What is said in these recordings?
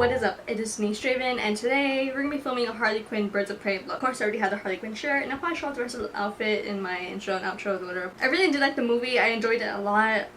what is up? It is me, Straven, and today we're gonna be filming a Harley Quinn Birds of Prey vlog. Of course, I already had the Harley Quinn shirt, and I'll probably show off the rest of the outfit in my intro and outro later. I really did like the movie. I enjoyed it a lot.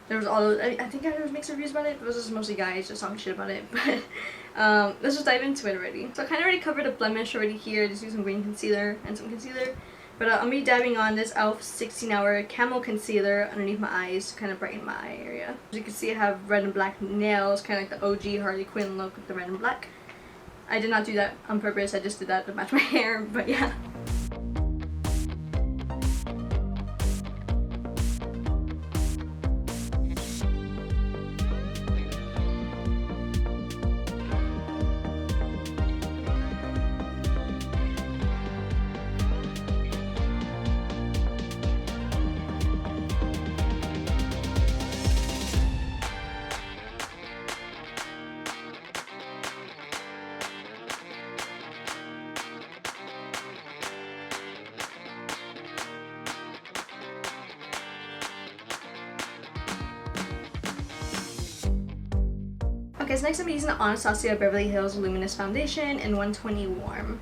There was all those, I think I was mixed reviews about it, but it was just mostly guys just talking shit about it. But let's just dive into it already. So I kind of already covered a blemish already here. Just use some green concealer and some concealer. But I'm going to be dabbing on this e.l.f. 16-hour Camo Concealer underneath my eyes to kind of brighten my eye area. As you can see, I have red and black nails, kind of like the OG Harley Quinn look with the red and black. I did not do that on purpose, I just did that to match my hair, but yeah. Okay, so next I'm using the Anastasia Beverly Hills Luminous Foundation in 120 Warm.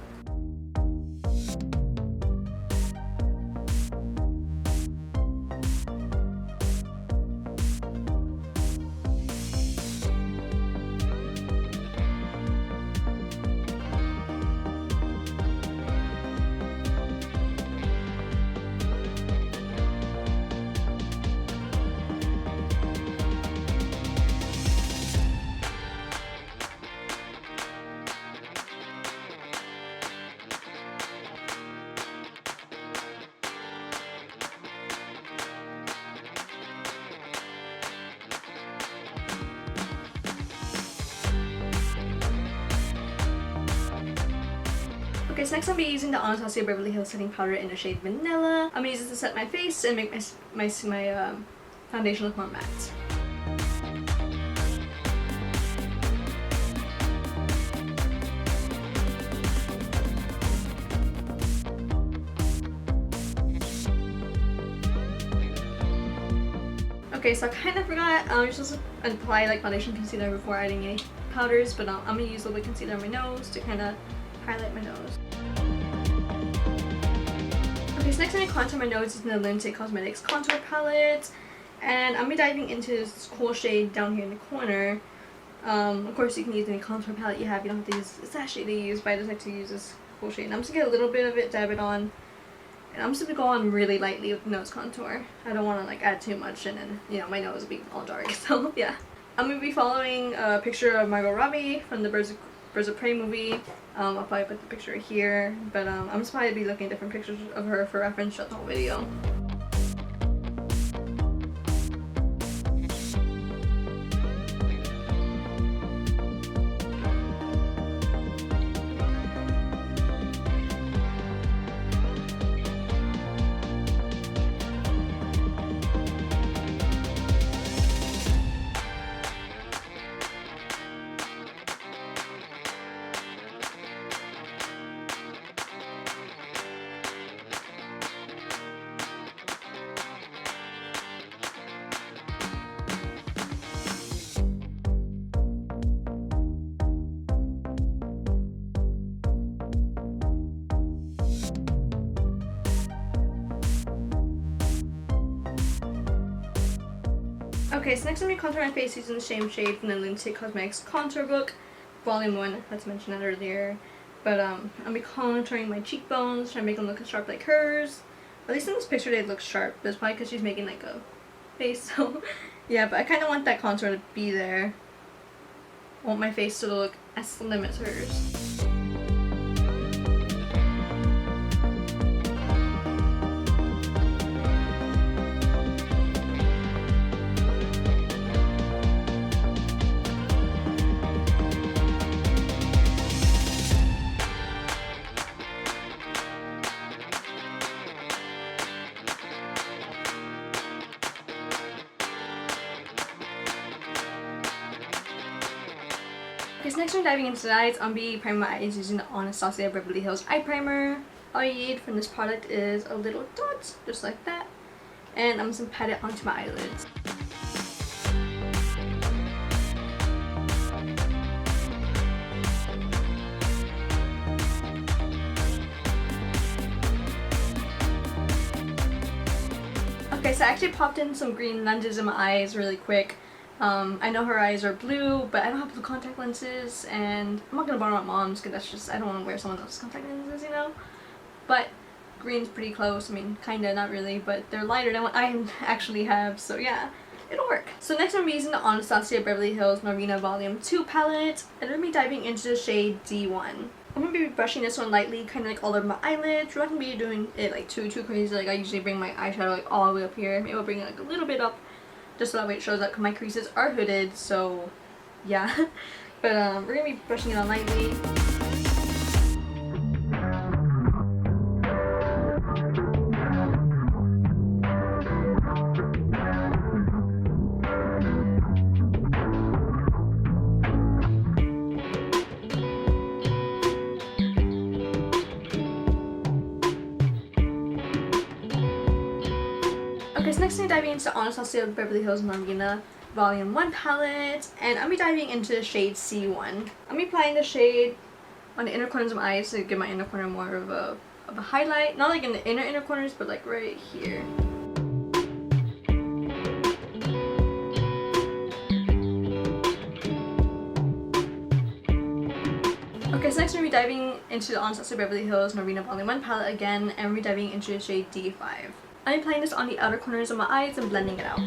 Okay, so next I'm going to be using the Anastasia Beverly Hills setting powder in the shade Vanilla. I'm going to use this to set my face and make my foundation look more matte. Okay, so I kind of forgot, you're supposed to apply like foundation concealer before adding any powders, but I'm going to use a little bit of concealer on my nose to kind of highlight my nose. Okay, so next I'm going to contour my nose using the Lindsay Cosmetics Contour Palette. And I'm going to be diving into this cool shade down here in the corner. Of course, you can use any contour palette you have. You don't have to use it's that shade to use, but I just like to use this cool shade. And I'm just going to get a little bit of it, dab it on. And I'm just going to go on really lightly with nose contour. I don't want to like add too much and then, you know, my nose will be all dark. So, yeah. I'm going to be following a picture of Margot Robbie from the Birds of Prey movie. I'll probably put the picture here, but I'm just probably be looking at different pictures of her for reference throughout the whole video. Okay, so next I'm going to contour my face using the same shade from the Lindsay Cosmetics Contour Book, Volume 1, let's mention that earlier. But I'll be contouring my cheekbones, trying to make them look as sharp like hers. At least in this picture they look sharp, but it's probably because she's making like a face, so yeah, but I kind of want that contour to be there. I want my face to look as slim as hers. Okay, so next we're diving into the eyes. I'm going to be priming my eyes using the Anastasia Beverly Hills Eye Primer. All you need from this product is a little dot, just like that. And I'm just going to pat it onto my eyelids. Okay, so I actually popped in some green lenses in my eyes really quick. I know her eyes are blue, but I don't have blue contact lenses, and I'm not gonna borrow my mom's because that's just, I don't want to wear someone else's contact lenses, you know? But green's pretty close. I mean, kinda, not really, but they're lighter than what I actually have, so yeah, it'll work. So next I'm gonna be using the Anastasia Beverly Hills Marina Volume 2 palette, and I'm gonna be diving into the shade D1. I'm gonna be brushing this one lightly, kind of like all over my eyelids. We're not gonna be doing it like too crazy. Like I usually bring my eyeshadow like all the way up here. Maybe I'll bring it like a little bit up, just so that way it shows up. Cause my creases are hooded, so yeah. But we're gonna be brushing it on lightly. Okay, so next I'm diving into Anastasia Beverly Hills Marina Volume 1 palette, and I'll be diving into the shade C1. I'll be applying the shade on the inner corners of my eyes to give my inner corner more of a highlight. Not like in the inner corners, but like right here. Okay, so next we're going to be diving into the Anastasia Beverly Hills Marina Volume 1 palette again, and we're diving into the shade D5. I'm applying this on the outer corners of my eyes and blending it out.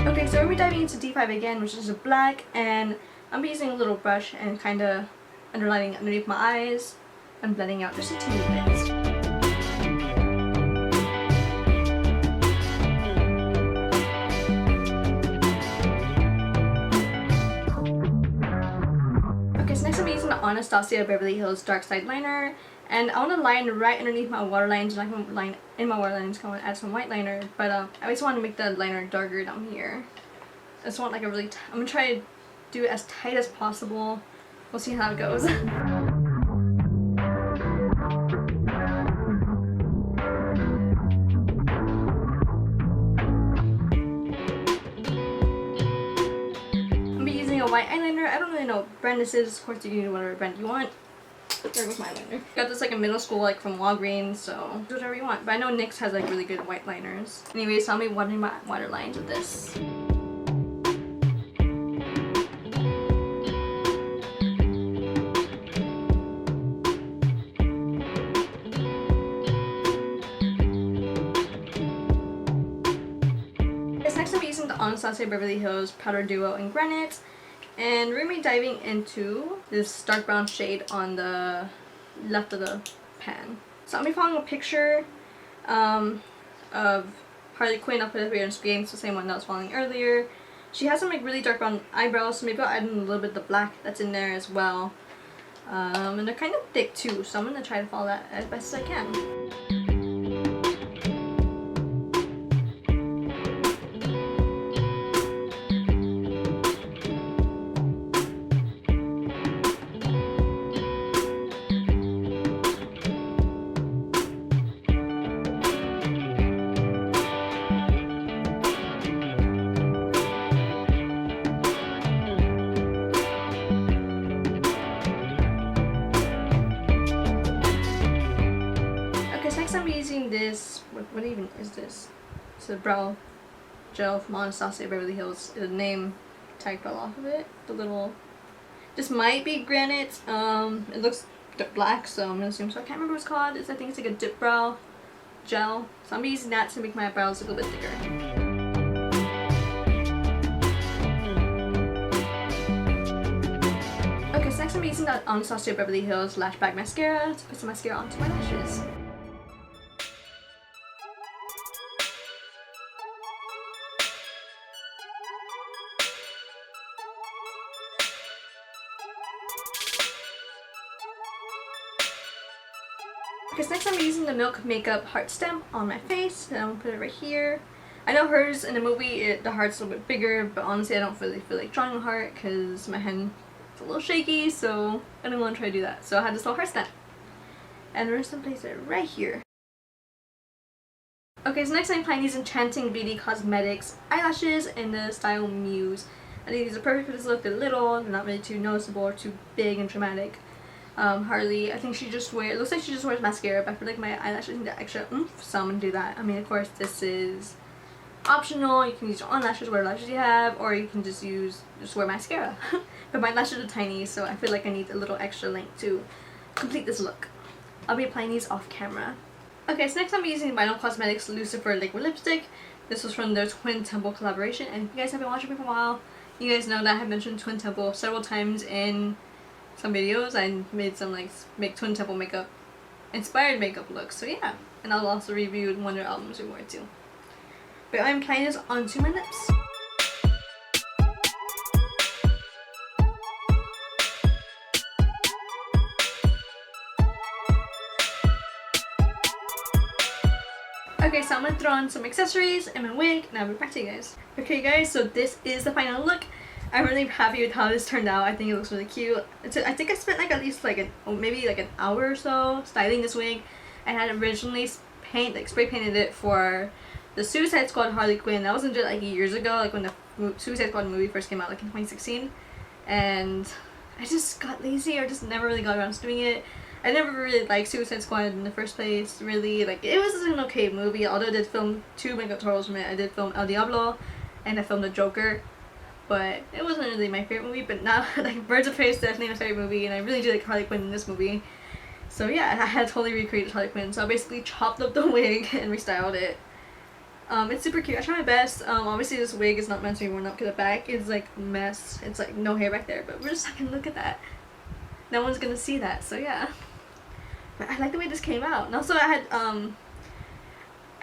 Okay, so we're diving into D5 again, which is a black, and I'm using a little brush and kind of underlining underneath my eyes and blending out just a teeny bit. Okay, so next I'm using the Anastasia Beverly Hills Dark Side Liner, and I want to line right underneath my waterlines. I'm not going to line in my waterlines, I want to add some white liner, but I always want to make the liner darker down here. I just want like a really, I'm going to try to do it as tight as possible. We'll see how it goes. I'm using a white eyeliner. I don't really know what brand this is. Of course, you can use whatever brand you want. There goes my eyeliner. Got this like in middle school, like from Walgreens, so do whatever you want. But I know NYX has like really good white liners. Anyways, so I'll be watering my waterlines with this. Next I'm using the Anastasia Beverly Hills Powder Duo in Granite, and we're going to be diving into this dark brown shade on the left of the pan. So I'm going to be following a picture of Harley Quinn. I'll put it here on screen. It's the same one that I was following earlier. She has some like really dark brown eyebrows, so maybe I'll add in a little bit of the black that's in there as well. And they're kind of thick too, so I'm going to try to follow that as best as I can. I'm using this, what even is this? It's a brow gel from Anastasia Beverly Hills. The name tag fell off of it. The little, this might be Granite. It looks black, so I'm gonna assume so. I can't remember what it's called. I think it's like a dip brow gel. So I'm using that to make my brows look a little bit thicker. Okay, so next I'm using the Anastasia Beverly Hills Lash Bag Mascara to put some mascara onto my lashes. Okay, so next I'm using the Milk Makeup Heart Stamp on my face, and I'm going to put it right here. I know hers in the movie, the heart's a little bit bigger, but honestly I don't really feel like drawing a heart because my hand is a little shaky, so I didn't want to try to do that. So I had this little heart snap. And we're just gonna place it right here. Okay, so next I'm applying these Enchanting Beauty Cosmetics eyelashes in the style Muse. I think these are perfect for this look. They're little, they're not really too noticeable or too big and dramatic. Harley, I think she just wears, it looks like she just wears mascara, but I feel like my eyelashes need the extra oomph, so I'm gonna do that. I mean, of course, this is optional. You can use your own lashes, whatever lashes you have, or you can just wear mascara. But my lashes are tiny, so I feel like I need a little extra length to complete this look. I'll be applying these off camera. Okay, so next I'm using Vinyl Cosmetics Lucifer Liquid Lipstick. This was from their Twin Temple collaboration, and if you guys have been watching me for a while, you guys know that I have mentioned Twin Temple several times in some videos. I made some like Twin Temple makeup, inspired makeup looks, so yeah. And I'll also review one of their albums we wore too. But I'm applying this onto my lips. Okay, so I'm gonna throw on some accessories and my wig, and I'll be back to you guys. Okay guys, so this is the final look. I'm really happy with how this turned out. I think it looks really cute. I think I spent like at least like maybe like an hour or so styling this wig. I had originally spray painted it for the Suicide Squad Harley Quinn. That was into like years ago, like when the Suicide Squad movie first came out, like in 2016. And I just got lazy, or just never really got around to doing it. I never really liked Suicide Squad in the first place, really. Like, it was an okay movie, although I did film 2 makeup tutorials from it. I did film El Diablo, and I filmed The Joker, but it wasn't really my favorite movie. But now, like, Birds of Prey is definitely my favorite movie, and I really do like Harley Quinn in this movie. So yeah, I had totally recreated Harley Quinn, so I basically chopped up the wig and restyled it. It's super cute. I try my best. Obviously this wig is not meant to be worn up because the back is like a mess. It's like no hair back there, but we're just not gonna look at that. No one's gonna see that, so yeah. But I like the way this came out. And also I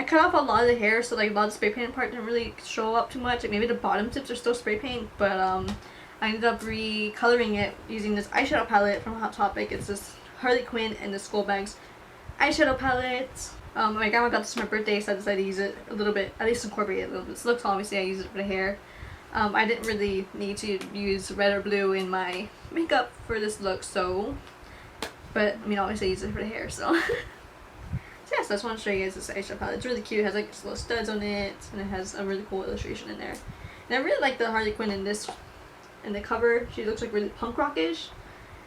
cut off a lot of the hair, so like a lot of the spray paint part didn't really show up too much. Like maybe the bottom tips are still spray paint, but I ended up recoloring it using this eyeshadow palette from Hot Topic. It's this Harley Quinn and the Skullbags eyeshadow palette. My grandma got this for my birthday, so I decided to use it a little bit, at least incorporate it a little bit. So looks obviously I use it for the hair. I didn't really need to use red or blue in my makeup for this look, so, but I mean obviously I use it for the hair, so. So yeah, so I just want to show you guys this eyeshadow palette. It's really cute. It has like little studs on it, and it has a really cool illustration in there. And I really like the Harley Quinn in the cover. She looks like really punk rockish.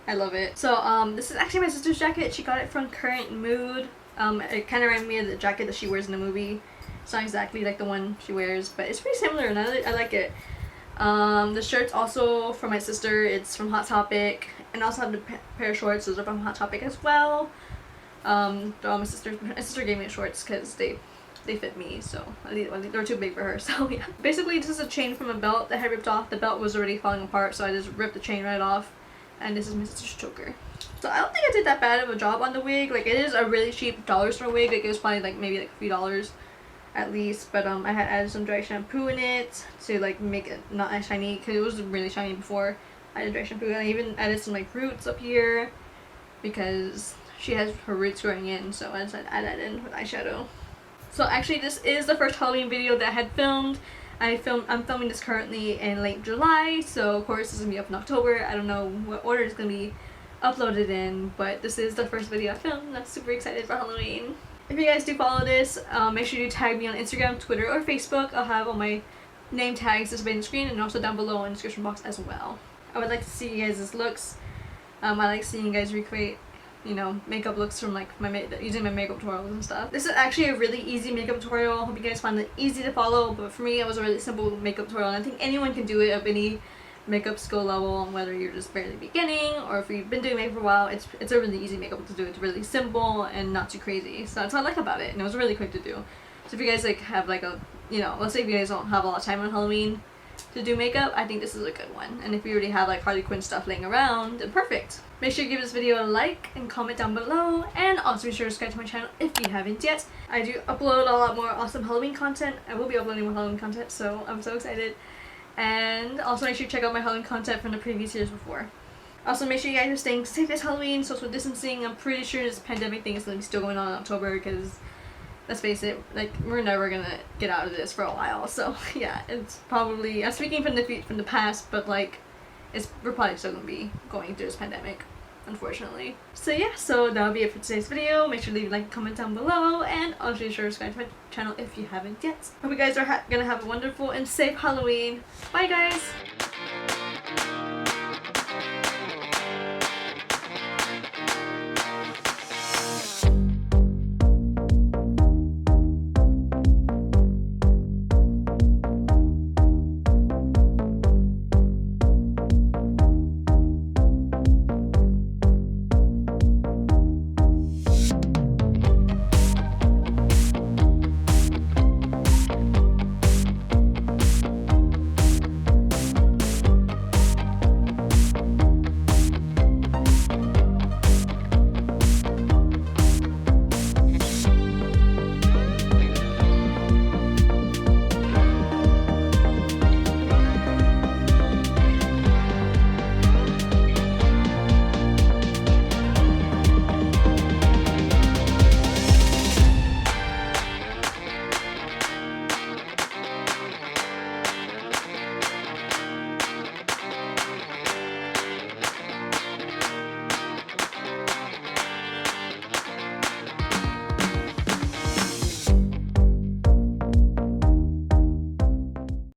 I love it. So this is actually my sister's jacket. She got it from Current Mood. It kind of reminded me of the jacket that she wears in the movie. It's not exactly like the one she wears, but it's pretty similar, and I like it. The shirt's also from my sister. It's from Hot Topic, and I also have the pair of shorts. Those are from Hot Topic as well. My sister gave me the shorts because they fit me, so they're too big for her. So yeah. Basically, this is a chain from a belt that I ripped off. The belt was already falling apart, so I just ripped the chain right off. And this is my sister's choker. So I don't think I did that bad of a job on the wig. Like, it is a really cheap dollar store wig. Like, it was probably like maybe like a few dollars at least. But I had added some dry shampoo in it to like make it not as shiny, because it was really shiny before I added dry shampoo. And I even added some like roots up here because she has her roots growing in. So I decided to add that in with eyeshadow. So actually, this is the first Halloween video that I had filmed. I'm filming this currently in late July, so of course this is gonna be up in October. I don't know what order it's gonna be uploaded in, but this is the first video I filmed. I'm super excited for Halloween. If you guys do follow this, make sure you tag me on Instagram, Twitter, or Facebook. I'll have all my name tags displayed on the screen and also down below in the description box as well. I would like to see you guys' looks. I like seeing you guys recreate, you know, makeup looks from like using my makeup tutorials and stuff. This is actually a really easy makeup tutorial. I hope you guys find it easy to follow, but for me it was a really simple makeup tutorial, and I think anyone can do it of any makeup skill level, whether you're just barely beginning or if you've been doing makeup for a while. It's a really easy makeup to do. It's really simple and not too crazy, so that's what I like about it, and it was really quick to do. So if you guys like have like a, you know, let's say if you guys don't have a lot of time on Halloween to do makeup, I think this is a good one. And if you already have like Harley Quinn stuff laying around, then perfect. Make sure you give this video a like and comment down below, and also be sure to subscribe to my channel if you haven't yet. I do upload a lot more awesome Halloween content. I will be uploading more Halloween content, so I'm so excited. And also make sure you check out my Halloween content from the previous years before. Also make sure you guys are staying safe this Halloween, social distancing. I'm pretty sure this pandemic thing is going to be still going on in October because let's face it, like, we're never gonna get out of this for a while. So yeah, it's probably, I'm speaking from the past, but like, we're probably still gonna be going through this pandemic, unfortunately. So yeah, so that'll be it for today's video. Make sure to leave a like, comment down below, and also be sure to subscribe to my channel if you haven't yet. Hope you guys are gonna have a wonderful and safe Halloween. Bye guys!